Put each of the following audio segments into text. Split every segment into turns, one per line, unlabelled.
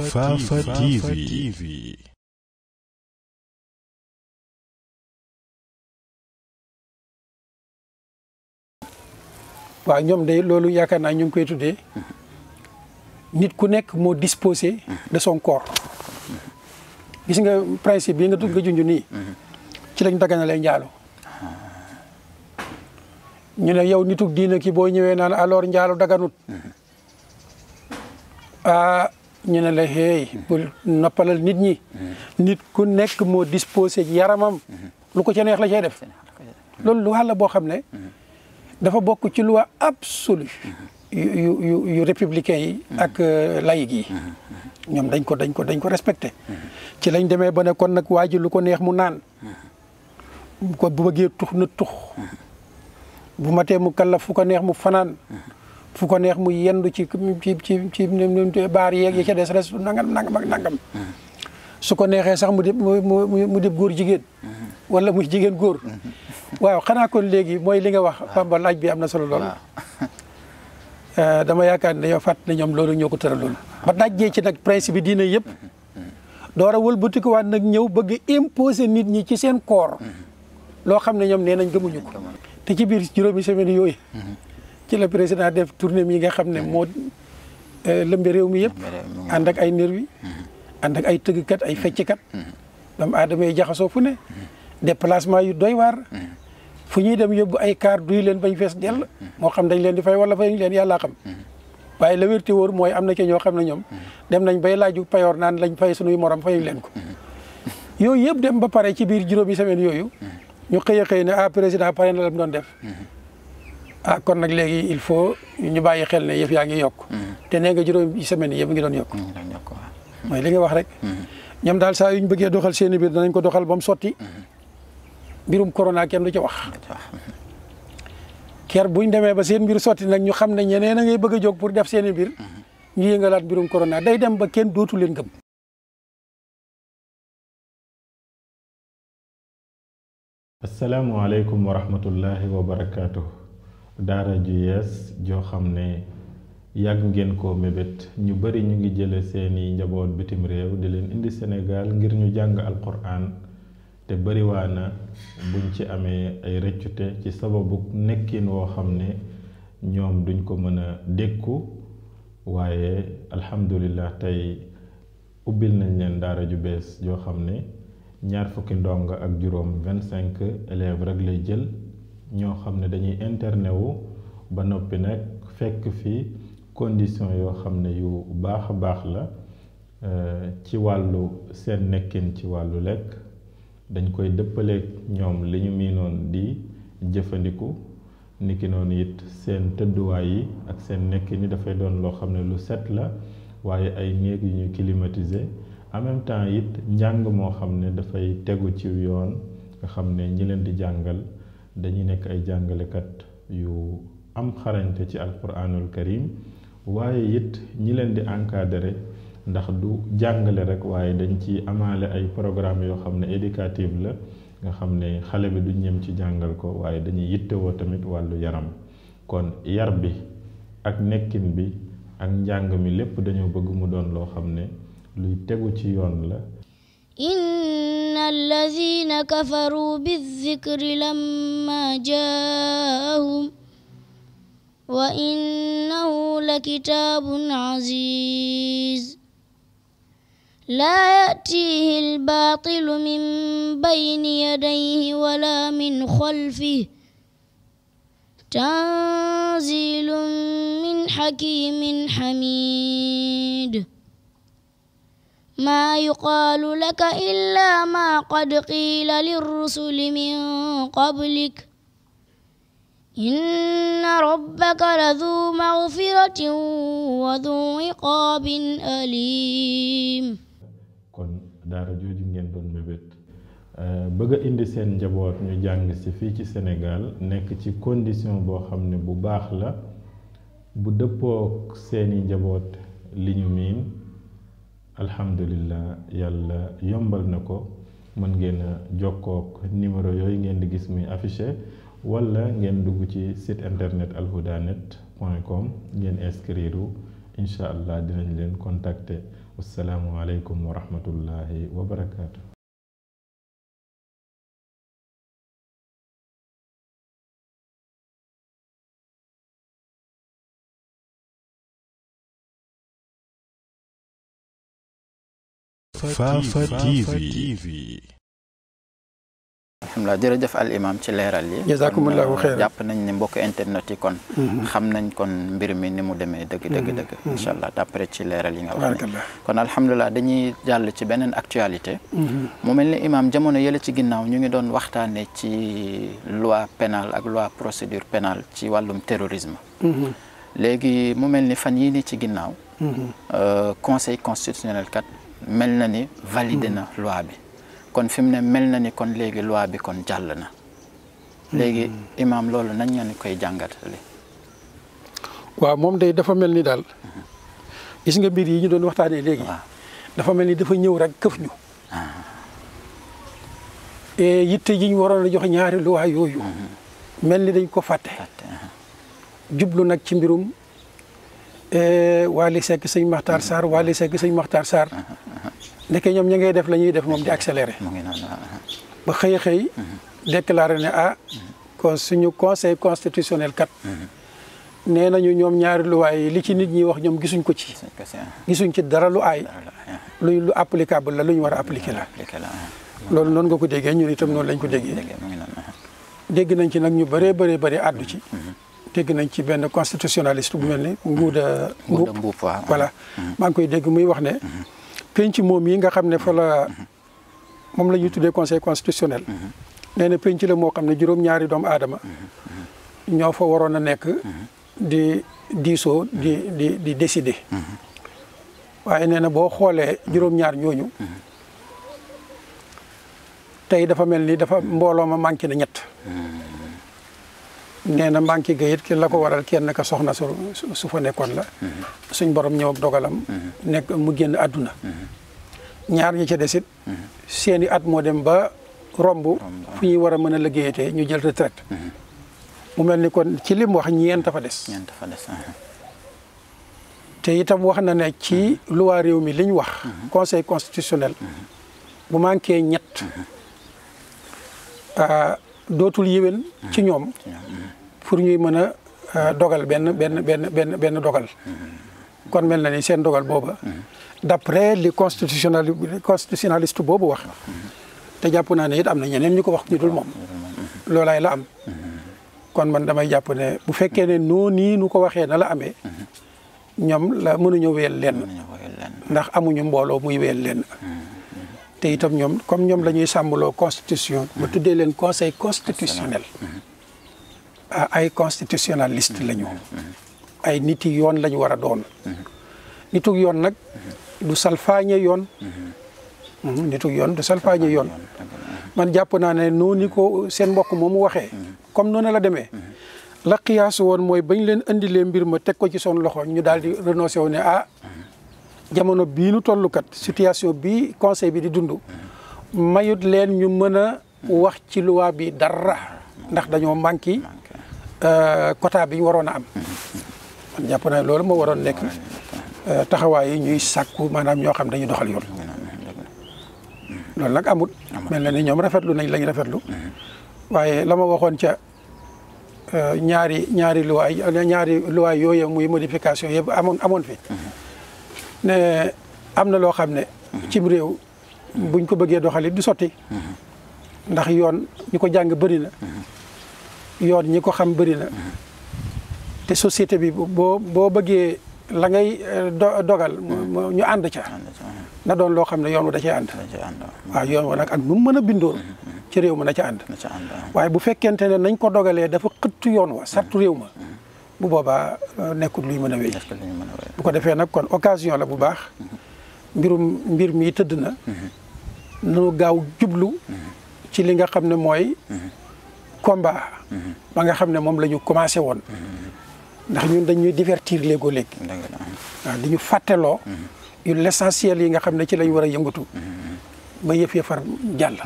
Fafa TV.
waaw ñoom de loolu yaakaar naa ñu ngi koy tuddee nit ku nekk moo disposé de son corps gis nga principe bi nga junj nii ci lañ daganalee njaalo ñu ne yow nituk diina ki boo ñëwee naan alors njaalo daganut ñu ne la hey bul noppalal nit ñi nit ku nekk moo disposé yaramam lu ko ca neex la cay def loolu lu wàll boo xam ne dafa bokk ci loi absolue yu républicain yi ak laïque yi ñoom dañ ko respecté ci lañ demee ba ne kon nag waa ji lu ko neex mu naan ko bu bëggee tux na tux bu matee mu kallaf fu ko neex mu fanaan fu ko neex mu yendu ci baar yeeg yi ca des res nangam su ko neexee sax mu dib góor jigéen wala muy jigéen góor waaw xanaa kon léegi mooy li nga wax Bamba laaj bi am na solo lool dama yaakaar ne dañoo fàtt ne ñoom loolu ñoo ko tëraloon ba dajjee ci nag principe bi diine yëpp door a wëlbatikuwaat nag ñëw bëgg imposer nit ñi ci seen koor loo xam ne ñoom nee nañ gëmuñu ko te ci biir juróomi semaine yooyu ci la président def tournée mi nga xam ne moo lëmbe réew mi yëpp ànd ak ay nervi ànd ak ay tëggkat ay fecckat doomu aadama yi jaxasoo fu ne déplacement yu doy waar fu ñuy dem yóbbu ay car duy leen bañ fees dell moo xam dañ leen di fay wala fay leen yàllaa xam waaye la wérti wóor mooy am na ci ñoo xam ne ñoom dem nañ bay laaju payoor naan lañ fay sunuy morom fayuñ leen ko yooyu yëpp dem ba pare ci biir juróomi semaine yooyu ñu xëy ne président pare na la mu doon def kon nag léegi il faut ñu bàyyi xel ne yëf yaa ngi yokk te nee nga juróomi semaine yëpp ngi doon yokk mooy li nga wax rek ñoom daal saa yuñ bëggee doxal seeni biir danañ ko doxal ba mu sotti mbirum corona kenn du ci wax ker buñ demee ba seen mbir sotti nag ñu xam ne ñeneen a ngay bëgg a jóg pour def seeni mbir ñu yëngalaat mbirum corona day dem ba kenn dootu leen gëm.
asalaamualeykum wa rahmatullahi wa barakaatu. daara ju yees joo xam ne yàgg ngeen koo mébét ñu bari ñu ngi jële seeni njaboot bitim réew di leen indi Sénégal ngir ñu jàng alquran te bariwaana buñ ci amee ay rëccute ci sababu nekkin woo xam ne ñoom duñ ko mën a dékku waaye alhamdulillah tey ubbil nañ leen daara ju bees joo xam ne 20 ndongo ak juróom 25 élèves rek lay jël ñoo xam ne dañuy internet wu ba noppi nag fekk fi condition yoo xam ne yu baax a baax la ci wàllu seen nekkin ci wàllu lekk dañ koy dëppaleeg ñoom li ñu miinoon di jëfandiku niki noonu it seen tëdduwaay yi ak seen nekkin ni dafay doon loo xam ne lu set la waaye ay néeg yu ñu climatisé en même temps it njàng moo xam ne dafay tegu ci yoon nga xam ne ñi leen di jàngal dañuy nekk ay jàngalekat yu am xarañte ci alquranul karim waaye it ñi leen di encadrer ndax du jàngale rek waaye dañ ci amaale ay programme yoo xam ne éducative la nga xam ne xale bi du ñem ci jàngal ko waaye dañuy yittewoo tamit wàllu yaram kon yar bi ak nekkin bi ak njàng mi lépp dañoo bëgg mu doon loo xam ne luy tegu ci yoon la.
inna allazina kafaru bizikri lamma jaahum wa innahu lakitaabun aziz laa ya'tiihi al-baatilu min bayni yadayhi wala min xalfihi tanziilun min hakiimin hamiid maa yuqaalu laka illaa maa qad qiila lirrusuli min qablik inna rabbaka laduu magfiratin wa duu iqaabin aliim.
kon daara jooju ngeen doon mébét bëgg a indi seen njaboot ñu jàng ci fii ci Sénégal nekk ci condition boo xam ne bu baax la bu dëppook seeni njaboot li ñu miin alhamdulillah yàlla yombal na ko mën ngeen a jokkook numéro yooyu ngeen di gis muy affiché wala ngeen dugg ci site internet alhudanet.com ngeen inscrire incha allah dinañ leen contacter wassalaamu aleykum wa rahmatullahi wa barakaatu.
Fafa TV.
alhamdulilah jërëjëf al imam ci leeral yi.
jazakumullahu xeyran
jàpp nañ ne mbokk internet yi kon. xam nañ kon mbir mi ni mu demee dëgg. incha allah d'après ci leeral yi nga wax ne kon alhamdulilah dañuy jàll ci beneen actualité. mu mel ni imam jamono yële ci ginnaaw ñu ngi doon waxtaanee ci loi pénale ak loi procédure pénale ci wàllum terrorisme. léegi mu mel ni fan yii ni ci ginnaaw. conseil constitutionnel kat mel na ni validé na loi bi. kon fi mu ne mel na ni kon léegi loi bi kon jàll na léegi imam loolu nañ ngeen koy jàngatale.
waaw moom day dafa mel ni daal gis nga mbir yi ñu doon waxtaanee léegi. dafa mel ni dafa ñëw rek këf ñu. yitte ji ñu waroon a jox ñaari loi yooyu. mel ni dañ ko fàtte. jublu nag ci mbirum Wally Seck sëñ Makhtar Sarr Wally Seck sëñ Makhtar Sarr. ndeke ñoom ña ngay def la ñuy def moom di accéléré. ba xëy déclaré ne kon suñu conseil constitutionnel kat. nee nañu ñoom ñaari luwaay yi li ci nit ñi wax ñoom gisuñ ko ci. gisuñ ci dara lu aay. lu applicable la lu ñu war a appliquer la. loolu noonu nga ko déggee ñun itam noonu lañ ko déggee. dégg nañ ci nag ñu bëree àddu ci. dégg nañ ci benn constitutionnaliste bu mel ni Ngouda Mboup voilà maa ngi koy dégg muy wax ne. penc moom yi nga xam ne fa la moom la ñuy tuddee conseil constitutionnel. nee na penc la moo xam ne juróom-ñaari doomu aadama. ñoo fa waroon a nekk. di diisoo di décider. waaye nee na boo xoolee juróom-ñaar ñooñu. tey dafa mel ni dafa mbooloo ma manqué na ñett. nee na manqué ga it ki la ko waral kenn ka soxna su fa nekkoon la. suñ borom ñëw ak dogalam. nekk mu génn àdduna. ñaar ñi ca desit seeni at moo dem ba romb fu ñuy war a mën a liggéeyatee ñu jël retraite. mu mel ni kon ci lim wax ñeent fa des. te itam wax na ne ci loi réew mi liñ wax. conseil constitutionnel. bu manqué ñett. dootul yéwén ci ñoom. pour ñuy mën a dogal benn dogal. kon mel na ni seen dogal booba. d'après li constitutionnaliste boobu wax. te jàpp naa ne it am na ñeneen ñu ko wax ñu dul moom. loolaay la am. kon man damay jàpp ne bu fekkee ne noonu nu ko waxee na la amee. ñoom la mënuñu wéyal lenn. ndax amuñu mbooloo muy wéyal lenn. te itam ñoom comme ñoom la ñuy sàmbaloo constitution. ba tuddee leen conseil constitutionnel. ay constitutionnaliste lañu. ay nit yi yoon lañu war a doon. nitu yoon nag du salfaañe yoon. nitu yoon du salfaañe yoon. man jàpp naa ne noonu ko seen mbokk moomu waxee. comme noonu la demee. la xiyaasu woon mooy bañ leen indilee mbir ma teg ko ci son loxo ñu daal di renoncé wu ne jamono bii nu tollukat situation bi conseil bi di dund. mayut leen ñu mën a wax ci loi bi dara. ndax dañoo manqué quota bi ñu waroon a am. man jàpp naa loolu moo waroon nekk taxawaay yi ñuy sàkku maanaam ñoo xam dañuy doxal yoon. loolu nag amut. mel na ni ñoom rafetlu nañ lañ rafetlu. waaye la ma waxoon ca ñaari loi yooyu muy modification yëpp amoon fi. ne am na loo xam ne. cim réew buñ ko bëggee doxalit du sotti. ndax yoon ñi ko jàng bëri na. yoon ñi ko xam bëri na. te société bi boo bëggee la ngay dogal ñu ànd ca. na doon loo xam ne yoon wu da cee ànd. waaw yoon wa nag ak nu mu mën a bindoo. ci réew ma na ca ànd. waaye bu fekkente ne nañ ko dogalee dafa xëttu yoon wa sartu réew ma. bu boobaa nekkul luy mën a wéy. bu ko defee nag kon occasion la bu baax. mbir mi tëdd na. nu gaaw jublu. ci li nga xam ne mooy. combat. ba nga xam ne moom la ñu commencé woon. ndax ñun dañuy divertir léegi. waaw di ñu fàtteloo. yu l'essentiel yi nga xam ne ci lañ war a yëngatu. ba yëf ya far jàll.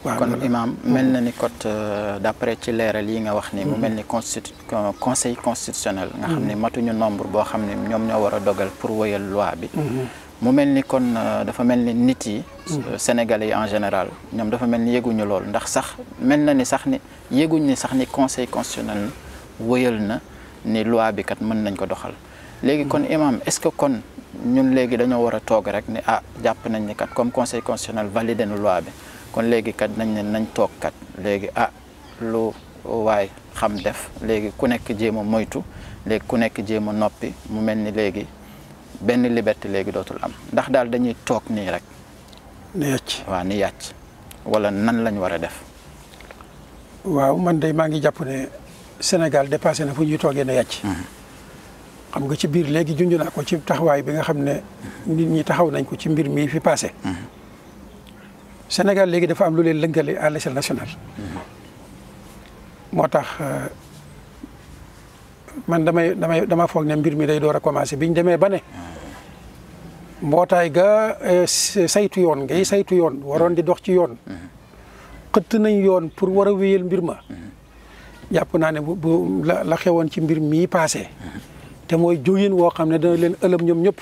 waaw
kon imam mel na ni kot d'après ci leeral yi nga wax ni mu mel ni conseil constitutionnel nga xam ne matuñu nombre boo xam ne ñoom ñoo war a dogal pour wëyal loi bi mu mel ni kon dafa mel ni nit yi sénégalais yi en général ñoom dafa mel ni yéguñu lool ndax sax mel na ni sax ni yéguñ ni sax ni conseil constitutionnel wëyal na ni loi bi kat mën nañ ko doxal léegi kon imam est-ce que kon ñun léegi dañoo war a toog rek ni jàpp nañ ni kat comme conseil constitutionnel validé na loi bi kon léegi kat nañ ne nañ toog kat léegi lu waay xam def léegi ku nekk jéem a moytu léegi ku nekk jéem a noppi mu mel ni léegi benn liberté léegi dootul am ndax daal dañuy toog nii rek
ni yàcc
waaw ni yàcc wala nan lañ war a def
waaw man de maa ngi jàpp ne Sénégal dépassé na fu ñuy toogee ne yàcc xam nga ci biir léegi junj naa ko ci taxawaay bi nga xam ne nit ñi taxaw nañ ko ci mbir mi fi passé Sénégal léegi dafa am lu leen lënkale à l'échelle nationale moo tax man dama foog ne mbir mi day door a commencé biñ demee ba ne mbootaay ga saytu yoon ngay saytu yoon waroon di dox ci yoon xëtt nañ yoon pour war a wéyal mbir ma jàpp naa ne bu la xewoon ci mbir mii passé te mooy jógin woo xam ne dana leen ëlëm ñoom ñëpp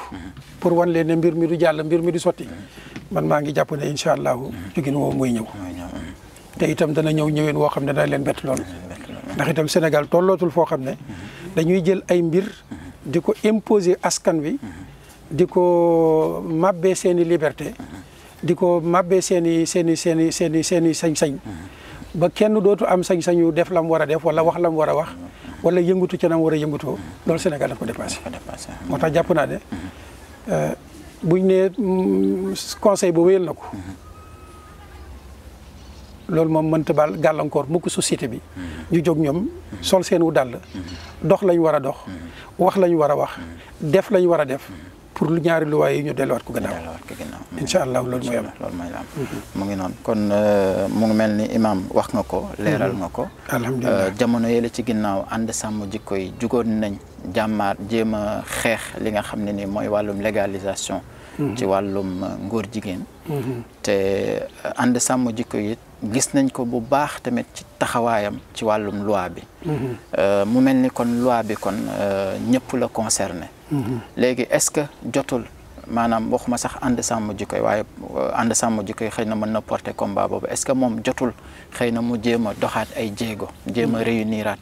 pour wan leen ne mbir mi du jàll mbir mi du sotti man maa ngi jàpp ne incha allahu jógin woo mooy ñëw te itam dana ñëwin woo xam ne dana leen bett lool ndax itam Sénégal tollootul foo xam ne dañuy jël ay mbir di ko imposer askan wi di ko mabbee seeni liberté di ko mabbee seeni sañ-sañ ba kenn dootu am sañ-sañu def lam war a def wala wax lam war a wax wala yëngatu ca nam war a yëngatoo loolu Sénégal daf ko dépassé moo tax jàpp naa ne buñ ne conseil ba wéyal na ko loolu moom mënta baal gàllankoor mukk société bi ñu jóg ñoom sol seen wu dàll dox lañ war a dox wax lañ war a wax def lañ war a def pour lu ñaari luwaay yi ñu delluwaat ko gannaaw incha allah loolu mooy am
mu ngi noonu kon mu ngi mel ni imam wax nga ko leeral nga ko
alhamdulilah
jamono yële ci ginnaaw ànd sàmm jikko yi jugoon nañ jàmmaar jéem a xeex li nga xam ne ni mooy wàllum légalisation ci wàllum ngóor jigéen te ànd sàmm jikko yi gis nañ ko bu baax tamit ci taxawaayam ci wàllum loi bi mu mel ni kon loi bi kon ñëpp la concerné léegi est-ce que jotul maanaam waxuma sax ànd sàmm jikko yi waaye ànd sàmm jikko yi xëy na mën na porter combat boobu est-ce que moom jotul xëy na mu jéem a doxaat ay jéego jéem a réuniraat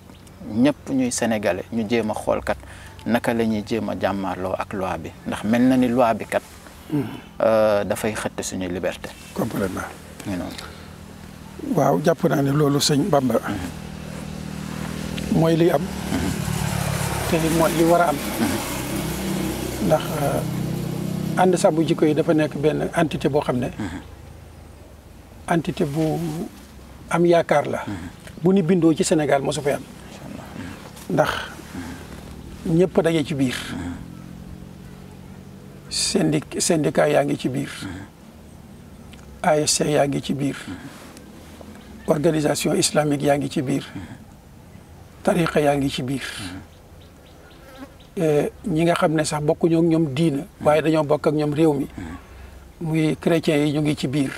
ñëpp ñuy sénégalais ñu jéem a xool kat naka la ñuy jéem a jàmmaarloo ak loi bi ndax mel na ni loi bi kat dafay xëtt suñuy liberté
complètement
noonu
waaw jàpp naa ne loolu sëñ Bamba mooy li am te mooy li war a am ndax ànd sàmm jikko yi dafa nekk benn entité boo xam ne entité bu am yaakaar la bu ni bindoo ci Sénégal mosu fay am ndax ñëpp daje ci biir syndicat yaa ngi ci biir ASC yaa ngi ci biir organisation islamique yaa ngi ci biir tariqa yaa ngi ci biir ñi nga xam ne sax bokkuñoo ak ñoom diina waaye dañoo bokk ak ñoom réew mi muy chrétiens yi ñu ngi ci biir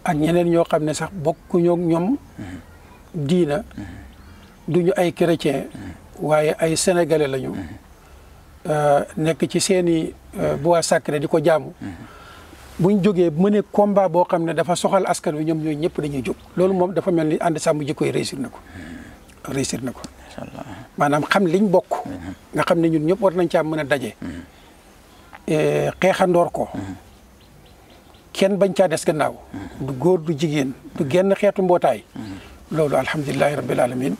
ak ñeneen ñoo xam ne sax bokkuñoo ak ñoom diina duñu ay chrétien waaye ay sénégalais lañu nekk ci seeni bois sacré di ko jaamu buñ jógee mëne combat boo xam ne dafa soxal askan wi ñoom ñooy ñëpp dañuy jóg loolu moom dafa mel ni ànd sàmm jikko yi réussir na ko maanaam xam liñ bokk nga xam ne ñun ñëpp war nañ caa mën a daje xeexandoor ko kenn bañ caa des gannaaw du góor du jigéen du genn xeetu mbootaay loolu alhamdulilahi rabbil alamin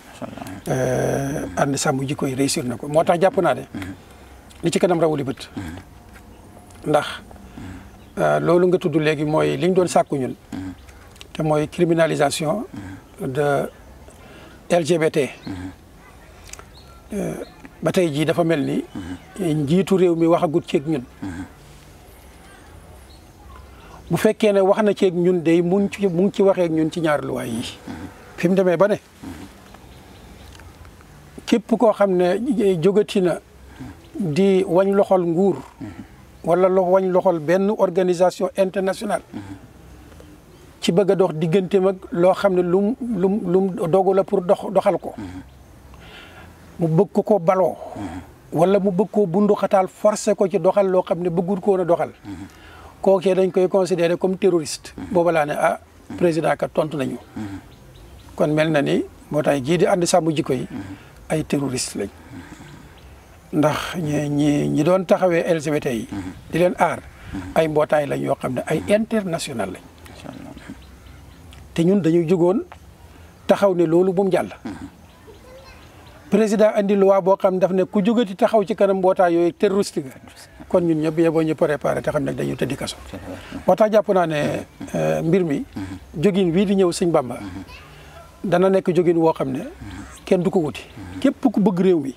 ànd sàmm jikko yi réussir na ko moo tax jàpp naa ne li ci kanam rawuli bët ndax loolu nga tudd léegi mooy liñ doon sàkku ñun te mooy criminalisation de LGBT ba tey jii dafa mel ni njiitu réew mi waxagut ceeg ñun bu fekkee ne wax na ceeg ñun day mu ngi ci waxeeg ñun ci ñaari luwaay yi fi mu demee ba ne képp koo xam ne jógati na di wañ loxol nguur wala wañ loxol benn organisation internationale ci bëgg a dox digganteem ak loo xam ne lum dogu la pour doxal ko mu bëgg ko baloo wala mu bëgg koo bundu xataal forcé ko ci doxal loo xam ne bëggul ko woon a doxal kookee dañ koy considéré comme terroriste booba laa ne président kat tontu nañu kon mel na ni mbootaay jii di ànd sàmm jikko yi ay terroriste lañ ndax ñi doon taxawee LGBT yi di leen aar ay mbootaay lañ yoo xam ne ay international lañ te ñun dañuy jógoon taxaw ne loolu bu mu jàll président andi loi boo xam ne daf ne ku jógati taxaw ci kanam mbootaay yooyu terroriste ga kon ñun ñëpp yeboo ñu préparé te xam ne dañu tëddi kaso moo tax jàpp naa ne mbir mi jógin wii di ñëw sëñ Bamba dana nekk jógin woo xam ne kenn du ko wuti képp ku bëgg réew mi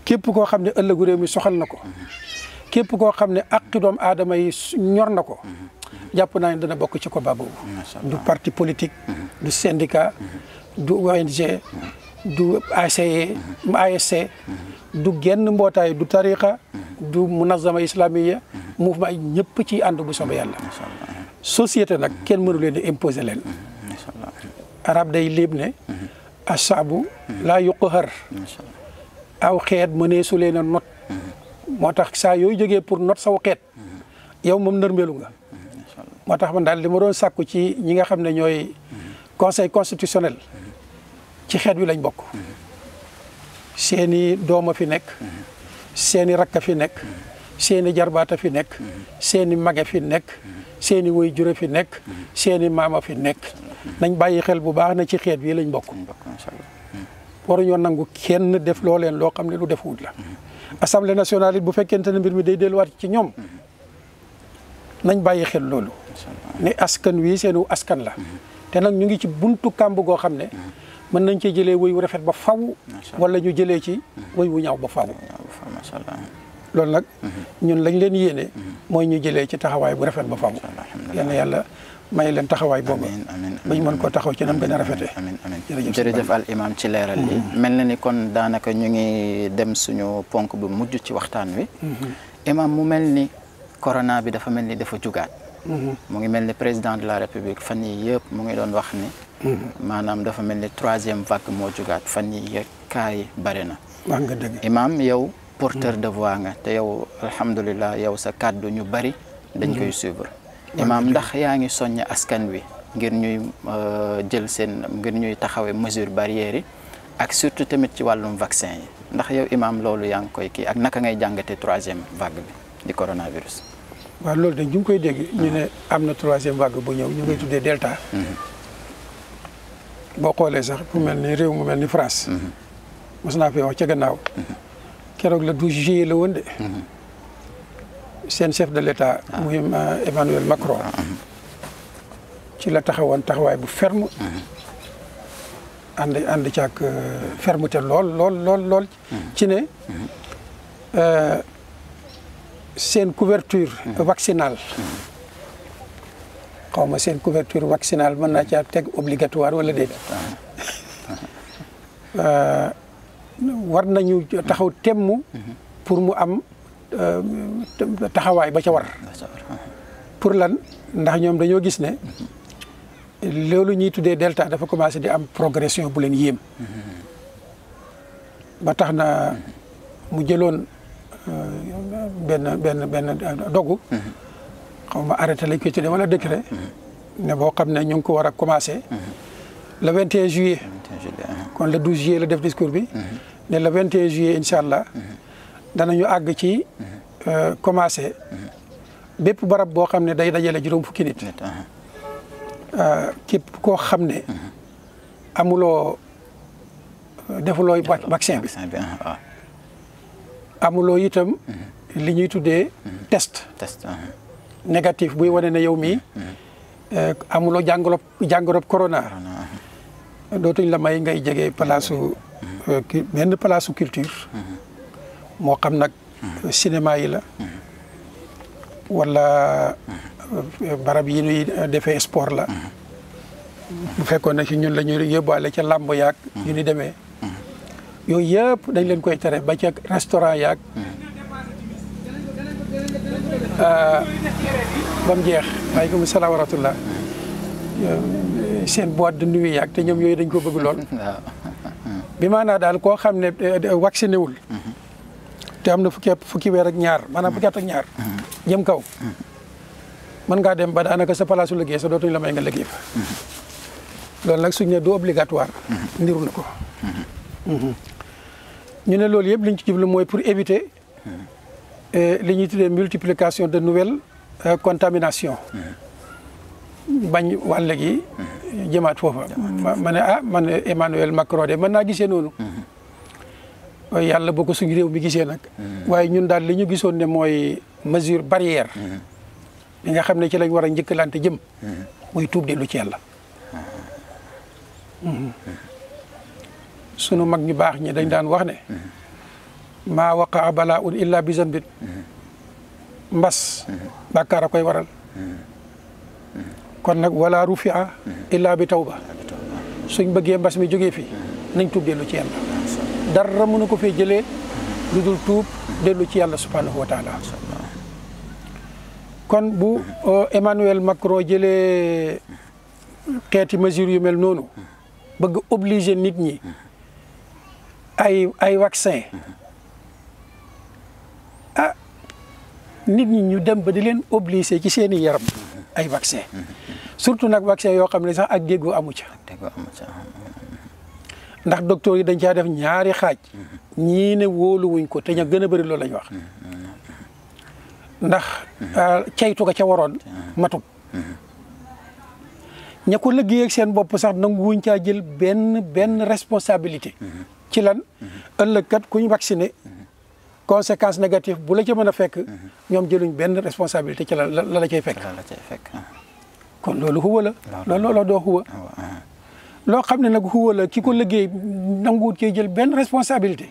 képp koo xam ne ëllëgu réew mi soxal na ko képp koo xam ne aqi doomu aadama yi ñor na ko jàpp naa ne dana bokk ci combat boobu du parti politique du syndicat du ONG du ASC du genn mbootaay du tariqa du munazama islamiya mouvement yi ñëpp ci ànd bu soobee yàlla société nag kenn mënu leen di imposer leen arab day léeb ne asaabu laa yuqhar aw xeet mënee su leen a not moo tax saa yooyu jógee pour not saw xeet yow moom nërmeelu nga moo tax man daal li ma doon sàkku ci ñi nga xam ne ñooy conseil constitutionnel ci xeet wi lañ bokk seeni dooma fi nekk seeni rakka fi nekk seeni jarbaata fi nekk seeni mage fi nekk seeni way jure fi nekk seeni maama fi nekk nañ bàyyi xel bu baax na ci xeet wi lañ bokk waruñoo nangu kenn def loo leen loo xam ne lu defuwut la assemblée nationale it bu fekkente ne mbir mi day delluwaat ci ñoom nañ bàyyi xel loolu ne askan wi seenu askan la te nag ñu ngi ci buntu kàmb goo xam ne mën nañ cee jëlee woy wu rafet ba faw wala ñu jëlee ci woy wu ñaaw ba faw loolu nag ñun lañ leen yéene mooy ñu jëlee ci taxawaay bu rafet ba faw yal na yàlla may leen taxawaay boobu bañ mën koo taxaw ci nam gën a rafetee
jërëjëf al imam ci leeral yi mel na ni kon daanaka ñu ngi dem suñu ponk bu mujj ci waxtaan wi imam mu mel ni corona bi dafa mel ni dafa jugaat mu ngi mel ni président de la république fan yi yëpp mu ngi doon wax ni maanaam dafa mel ni 3e vague moo jugaat fan yi yëpp kaa yi bare na
wax nga dëgg
imam yow porteur de voix nga te yow alhamdulilah yow sa kàddu ñu bari dañ koy suivre imam ndax yaa ngi soññ askan wi ngir ñuy jël seen ngir ñuy taxawee mesure barrières yi ak surtout tamit ci wàllum vaccin yi ndax yow imam loolu yaa ngi koy kii ak naka ngay jàngate 3e vague bi di coronavirus.
waaw loolu dañ ñu ngi koy dégg ñu ne am na 3e vague bu ñëw ñu ngay tuddee delta boo xoolee sax fu mel ni réew mu mel ni France mos naa fi wax ca gannaaw keroog le 12 juillet la woon de seen chef de l'état muy Emmanuel Macron ci la taxawoon taxawaay bu ferme ànd ci ak fermeté lool ci ne seen couverture vaccinale xaw ma seen couverture vaccinale mën naa caa teg obligatoire wala déet war nañu taxaw temm pour mu am taxawaay ba ca war pour lan ndax ñoom dañoo gis ne loolu ñuy tuddee delta dafa commencé di am progression bu leen yéem ba tax na mu jëloon benn dogu xaw ma arrêté lañ koy tuddee wala décret ne boo xam ne ñu ngi ko war a commencé le 21 juillet kon le 12 juillet la def discours bi ne le 21 juillet incha allah danañu àgg ci commencé bépp barab boo xam ne day dajale juróom fukki nit képp koo xam ne amuloo defuloo vaccin bi amuloo itam li ñuy tuddee test négatif buy wane ne yow mii amuloo jàngorob corona dootuñ la may ngay jege palaasu benn palaasu culture moo xam nag cinéma yi la wala barab yi ñuy defee sport la bu fekkoon ne ci ñun la ñuy yóbbaale ca làmb yaag yu ni demee yooyu yëpp dañ leen koy tere ba ca restaurant yaag ba mu jeex waaleykum salaam wa rahmatullah seen boîte de nuit te ñoom yooyu dañ ko bëgg lool bi maanaa daal koo xam ne vacciné wul te am na fukki weer ak ñaar maanaam fukki at ak ñaar jëm kaw mën ngaa dem ba daanaka sa palaasu liggéey sa dootuñu la may nga liggéey fa loolu nag suñ ne du obligatoire ndiru na ko ñu ne loolu yëpp liñ ci jublu mooy pour éviter li ñuy tuddee multiplication de nouvelles contamination bañ wàll gi jëmaat foofa ma ne man Emmanuel Macron de mën naa gisee noonu yàlla boo ko suñu réew mi gisee nag waaye ñun daal li ñu gisoon ne mooy mesure barrière li nga xam ne ci lañ war a njëkkalante jëm muy tuub dellu ci yàlla sunu mag ñu baax ñi dañ daan wax ne maa waqaa balaa un illa bi zanbin mbas bàkkaar a koy waral kon nag wala rufia illa bi tawba suñ bëggee mbas mi jógee fi nañ tuub dellu ci yàlla dara mënu ko fee jëlee lu dul tuub dellu ci yàlla subhanahu wa taala kon bu Emmanuel Macron jëlee xeeti mesures yu mel noonu bëgg obliger nit ñi ay vaccin nit ñi ñu dem ba di leen obliger ci seeni yaram ay vaccin surtout nag vaccin yoo xam ne sax ak déggoo amu ca ndax docteur yi dañ caa def ñaari xaaj ñii ne wóoluwuñ ko te ña gën a bëri loolu lañ wax ndax caytu ga ca waroon matut ña ko liggéey ak seen bopp sax nanguwuñ caa jël benn responsabilité ci lan ëllëg kat kuñ vacciné conséquence négative bu la ca mën a fekk ñoom jëluñ benn responsabilité ci la cay fekk kon loolu xuwa la loolu doo xuwa loo xam ne nag xuwa la ki ko liggéey nanguwut cee jël benn responsabilité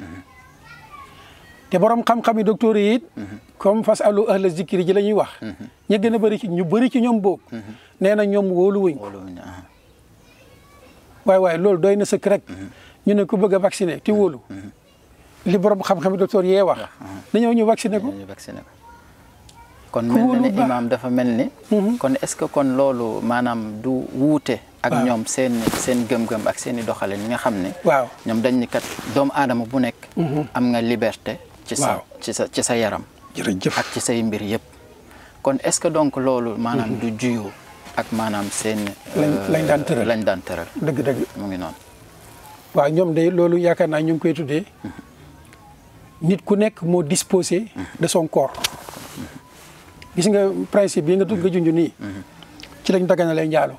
te borom xam-xam yi docteur yi it comme fas alu ahla zikri ji la ñuy wax ñu gën a bëri ci ñu bëri ci ñoom boog nee na ñoom wóoluwuñ ko waaye loolu doy na sëkk rek ñu ne ku bëgg a vacciner te wóolu li borom xam-xam yi docteur yee wax dañoo ñu vacciner ko
kon mel na ne imaam dafa mel ni kon est-ce que kon loolu maanaam du wuute ak ñoom seen gëm-gëm ak seen i doxalin ñi nga xam ne
waaw
ñoom dañ ni kat doomu aadama bu nekk am nga liberté ci sa yaram
jërëjëf
ak ci say mbir yëpp kon est-ce que donc loolu maanaam du juyoo ak maanaam seen lañ daan tëral
dëgg
mu ngi noonu
waaw ñoom de loolu yaakaar naa ñu ngi koy tuddee nit ku nekk moo disposé de son corps gis nga principe bi nga junj nii ci lañ daganalee njaalo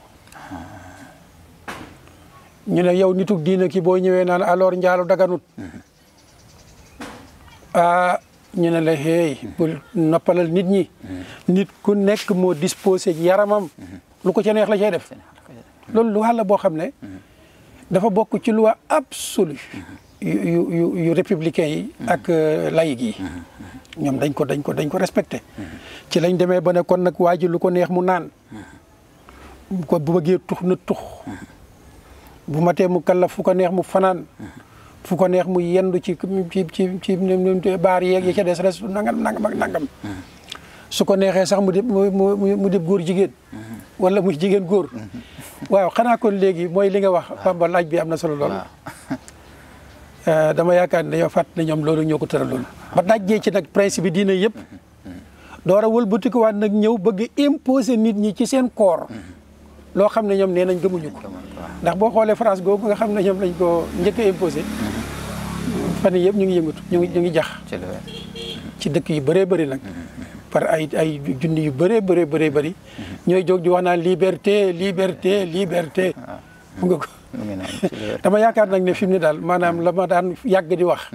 ñu ne yow nitug diina ki boo ñëwee naan alors njaalo daganut ñu ne la hey bul noppalal nit ñi nit ku nekk moo disposé yaramam lu ko ca neex la cay def loolu lu wàll boo xam ne dafa bokk ci loi absolue yu républicain yi ak laïc yi ñoom dañ ko respecté ci lañ demee ba ne kon nag waa ji lu ko neex mu naan ko bu bëggee tux na tux bu matee mu kallaf fu ko neex mu fanaan fu ko neex mu yendu ci baar yeeg yi ca des res nangam su ko neexee sax mu dib góor jigéen wala muy jigéen góor waaw xanaa kon léegi mooy li nga wax Bamba laaj bi am na solo lool dama yaakaar ne dañoo fàtt ne ñoom loolu ñoo ko tëraloon ba dajjee ci nag principe bi diine yëpp door a wëlbatikuwaat nag ñëw bëgg imposer nit ñi ci seen corps loo xam ne ñoom nee nañ gëmuñu ko ndax boo xoolee France googu nga xam ne ñoom lañ ko njëkk a imposer fan yii yëpp ñu ngi yëngatu ñu ngi jax ci dëkk yu bëree bëri nag par ay junni yu bëree bëri ñooy jóg di wax naan liberté mu nga ko dama yaakaar nag ne fi mu ne daal maanaam la ma daan yàgg di wax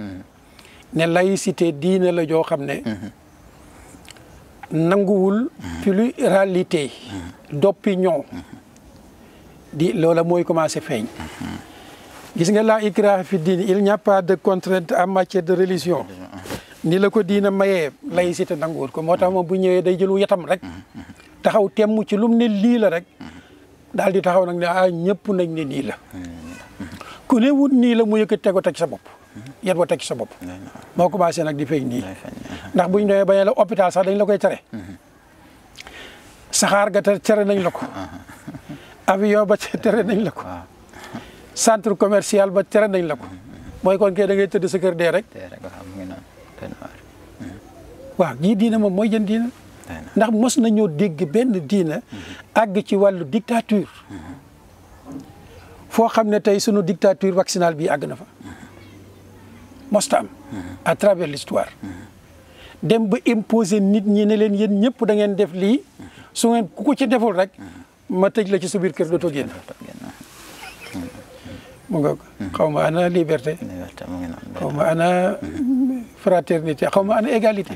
ne laïcité diine la joo xam ne nanguwul pluralité d'opinion di loola mooy commencé feeñ gis nga la ikraha fi diine il n'y a pas de contrainte en matière de religion ni la ko diina mayee laïcité nanguwul ko moo tax moom bu ñëwee day jëlu yatam rek taxaw temm ci lum ne lii la rek daal di taxaw nag ne ñëpp nañ ne nii la ku ne wut nii la mu yëkkat teg ko teg sa bopp yet wa teg sa bopp moo commencé nag di feeñ nii ndax buñ demee ba ne la hôpital sax dañ la koy tere saxaar ga tere nañ la ko avion ba tere nañ la ko centre commercial ba tere nañ la ko mooy kon kay da ngay tëdd sa kër dee rek waaw jii diina moom mooy jën diina ndax mos nañoo dégg benn diina àgg ci wàllu dictature foo xam ne tey sunu dictature vaccinale bi àgg na fa mosta am à travers l'histoire dem ba imposer nit ñi ne leen yéen ñëpp da ngeen def lii su ngeen ku ko ci deful rek ma tëj la ci sa biir kër dootoo génn mu nga xaw ma ana liberté xaw ma ana fraternité xaw ma ana égalité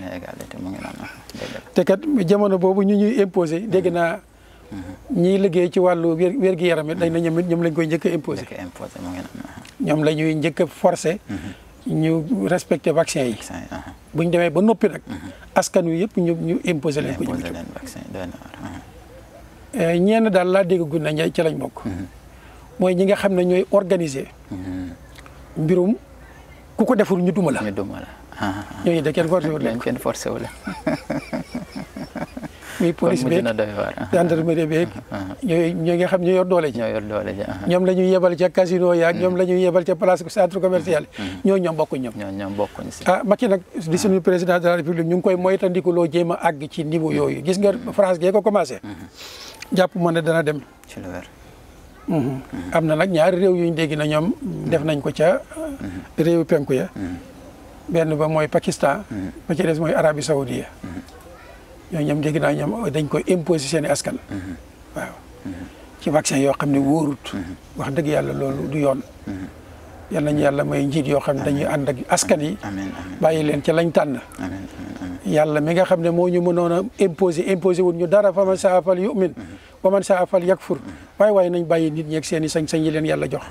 te kat jamono boobu ñu ñuy imposer dégg naa ñiy liggéey ci wàllu wér-gi-yaram dañ na ñoom lañ koy njëkk a imposer ñoom la ñuy njëkk a forcer ñu respecter vaccin yi bu ñu demee ba noppi nag askan wi yëpp ñu imposer leen ko ñenn daal laa dégg gun na ñay ci lañ bokk mooy ñi nga xam ne ñooy organiser mbirum ku ko deful ñu duma la ñooñu de kenn forcé wu leen muy police beeg gendarmerie beeg ñoo nga xam ñoo yor doole ji ñoom la ñuy yebal ca casino yaag ñoom la ñuy yebal ca place centre commercial yi ñoom bokkuñ ñoom Macky nag di suñu président de la république ñu ngi koy moytandiku loo jéem a àgg ci niveau yooyu gis nga France gee ko commencé jàpp moo ne dana dem ci lu wér am na nag ñaari réew yuñ dégg na ñoom def nañ ko ca réewu penku ya benn ba mooy Pakistan ba ci des mooy Arabie Saoudite ñoo ñoom dégg naa ñoom dañ koy imposer seen i askan waaw ci vaccin yoo xam ne wóorut wax dëgg yàlla loolu du yoon yal nañu yàlla may njiit yoo xam ne dañuy ànd ak askan yi bàyyi leen ca lañ tànn yàlla mi nga xam ne moo ñu mënoon a imposer wut ñu dara fa man saa fal yu'min wa man saa fal yakfur waaye nañ bàyyi nit ñi ak seen i sañ-sañ yi leen yàlla jox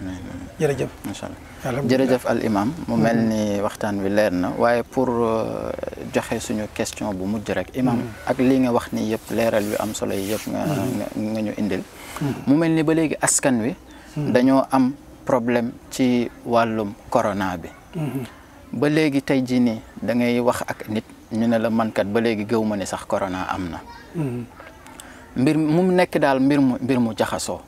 jërëjëf macha allah
jërëjëf al imam mu mel ni waxtaan wi leer na waaye pour joxe suñu question bu mujj rek imam ak li nga wax ni yëpp leeral yu am solo yi yëpp nga ñu indil mu mel ni ba léegi askan wi dañoo am problème ci wàllum corona bi ba léegi tey jii nii da ngay wax ak nit ñu ne la mankat ba léegi gëw ma ne sax corona am na mbir mu nekk daal mbir mu jaxasoo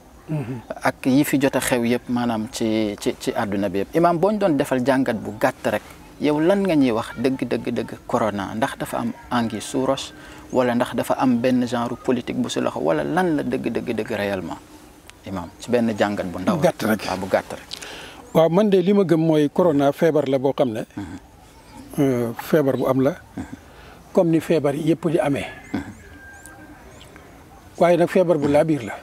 ak yi fi jot a xew yëpp maanaam ci àdduna bi yëpp imam boo ñu doon defal jàngat bu gàtt rek yow lan nga ñuy wax dëgg corona ndax dafa am anguille sous roche wala ndax dafa am benn genre politique bu si loxo wala lan la dëgg réellement imam ci benn jàngat bu ndaw
gàtt rek
waaw bu gàtt rek
waaw man de li ma gëm mooy corona feebar la boo xam ne feebar bu am la comme ni feebar yi yëpp di amee waaye nag feebar bu laa biir la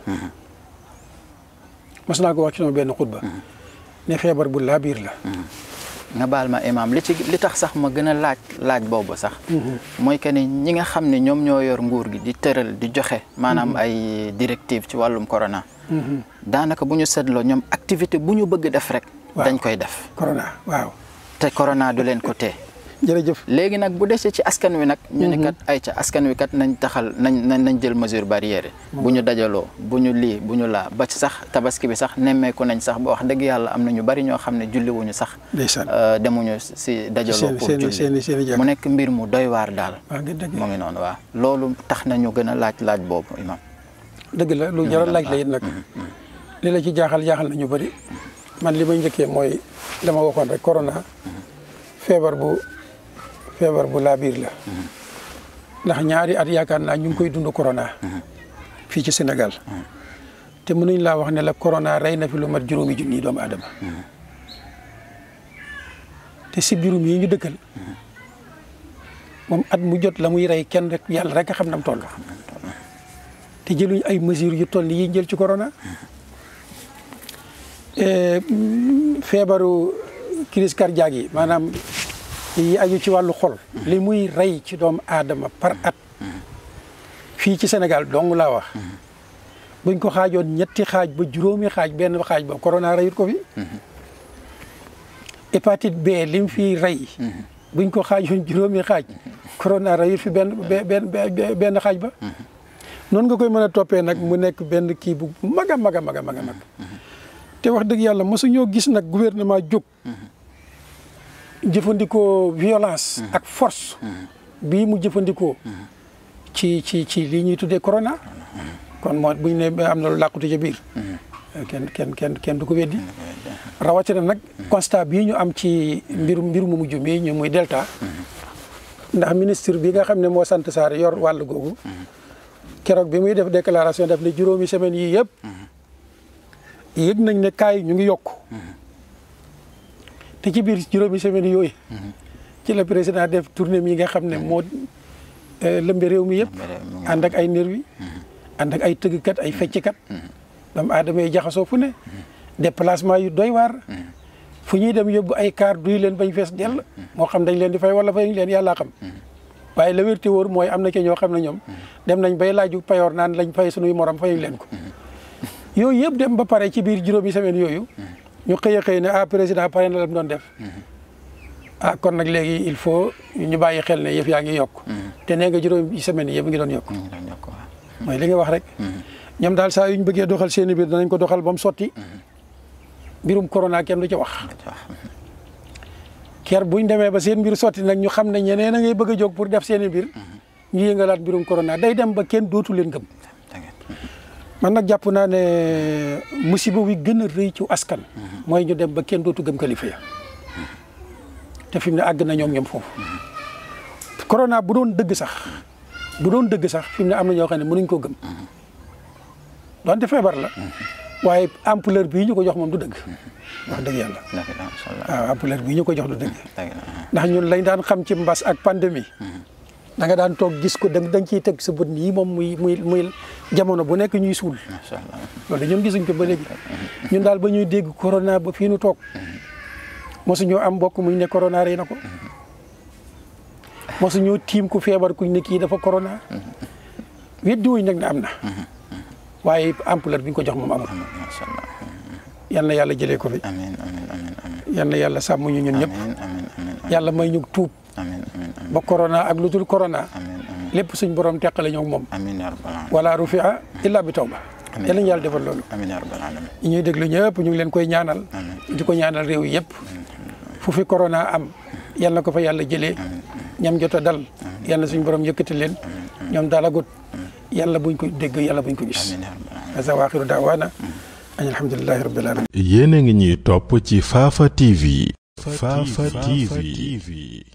mas naa ko wax ci sama benn xutba ne feebar bu laa biir la
nga baal ma imam li tax sax ma gën a laaj boobu sax mooy que ni ñi nga xam ne ñoom ñoo yor nguur gi di tëral di joxe maanaam ay directive ci wàllum corona daanaka bu ñu seetloo ñoom activité bu ñu bëgg def rek dañ koy def
corona waaw
te corona du leen ko tee
jërëjëf léegi
nag bu desee ci askan wi nag ñu ne kat ay ca askan wi kat nañ jël mesure barrière bu ñu dajaloo bu ñu lii bu ñu laa ba ci sax tabaski bi sax nemmeeku nañ sax ba wax dëgg yàlla am na ñu bari ñoo xam ne julli wuñu sax demuñu si dajaloo pour julli mu nekk mbir mu doy waar daal mu ngi noonu waaw loolu tax nañu gën a laaj boobu imam
dëgg la lu jaral laaj la it nag li la ci jaaxal na ñu bari man li may njëkkee mooy dama waxoon rek corona feebar bu laa biir la ndax ñaari at yaakaar naa ñu ngi koy dund corona fii ci Sénégal te mënuñ laa wax ne la corona rey na fi lu mat 5 junni doomu aadama te si juróom yi ñu dëkkal moom at mu jot la muy rey kenn rek yàlla rek a xam nam toll te jëluñ ay mesures yu toll ni yi jël ci corona feebaru crise cardiaque yi maanaam yi aju ci wàllu xol li muy rey ci doomu aadama par at fii ci Sénégal dong laa wax buñ ko xaajoon 3 xaaj ba 5 xaaj benn xaaj ba corona reyut ko fi hépatite B lim fi rey buñ ko xaajoon 5 xaaj corona reyut fi benn xaaj ba noonu nga koy mën a toppee nag mu nekk benn kii bu mag a mag te wax dëgg yàlla mosuñoo gis nag gouvernement jóg jëfandikoo violence ak force bii mu jëfandikoo ci lii ñuy tuddee corona kon moo buñ ne am na lu làqutu ca biir kenn du ko weddi rawatina nag constat bii ñu am ci mbir mu mujj mi ñu muy delta ndax ministre bi nga xam ne moo sant Sarr yor wàllu googu keroog bi muy def déclaration def ne juróomi semaines yii yëpp yëg nañ ne kaay ñu ngi yokk te ci biir juróomi semaines yooyu ci la président def tournée mi nga xam ne moo lëmbe réew mi yëpp ànd ak ay nervi ànd ak ay tëggkat ay fecckat doomu aadama yi jaxasoo fu ne déplacement yu doy waar fu ñuy dem yóbbu ay car duy leen bañ fees dell moo xam dañ leen di fay wala fay leen yàllaa xam waaye la wérti wóor mooy am na ci ñoo xam ne ñoom dem nañ bay laaju payoor naan lañ fay sunuy morom fayuñ leen ko yooyu yëpp dem ba pare ci biir juróomi semaine yooyu ñu xëy a xëy ne président pare na la mu doon def kon nag léegi il faut ñu bàyyi xel ne yëf yaa ngi yokk te nee nga juróomi semaine yëpp ngi doon yokk mooy li nga wax rek ñoom daal saa yu ñu bëggee doxal seen i biir danañ ko doxal ba mu sotti mbirum corona kenn du ci wax ker buñ demee ba seen mbir sotti nag ñu xam ne ñeneen a ngay bëgg a jóg pour def seen i mbir ñu yëngalaat mbirum corona day dem ba kenn dootu leen gëm man nag jàpp naa ne musiba wi gën a rëy ci askan mooy ñu dem ba kenn dootu gëm kilifa ya te fi mu ne àgg na ñoom foofu corona bu doon dëgg sax fi mu ne am na ñoo xam ne mënuñ koo gëm donte feebar la waaye ampleur bii ñu ko jox moom du dëgg wax dëgg yàlla waaw ampleur bii ñu ko jox du dëgg ndax ñun lañ daan xam ci mbas ak pandémie da nga daan toog gis ko da nga ciy teg sa bët nii moom muy jamono bu nekk ñuy suul loolu ñun gisuñ ko ba léegi ñun daal ba ñuy dégg corona ba fii nu toog mosuñoo am mbokk muñ ne corona rey na ko mosuñoo tiim ku feebar kuñ ne kii dafa corona weddi wuñ nag ne am na waaye ampleur bi ñu ko jox moom amul yal na yàlla jëlee ko fi yal na yàlla sàmm ñu ñun ñëpp yàlla may ñu tuub ba corona ak lu dul corona lépp suñ borom teqale ñoo moom wala rufia illa bi tawba yal nañu yàlla defal loolu ñi ñuy déglu ñëpp ñu ngi leen koy ñaanal di ko ñaanal réew yëpp fu fi corona am yal na ko fa yàlla jëlee ñam jot a dal yal na suñ borom yëkkati leen ñoom dalagut yàlla buñ ko dégg yàlla buñ ko gis asa waaxiru daawaana an alhamdulillahi rabbil alamin
yéen a ngi ñuy topp ci Fafa TV. Fafa TV.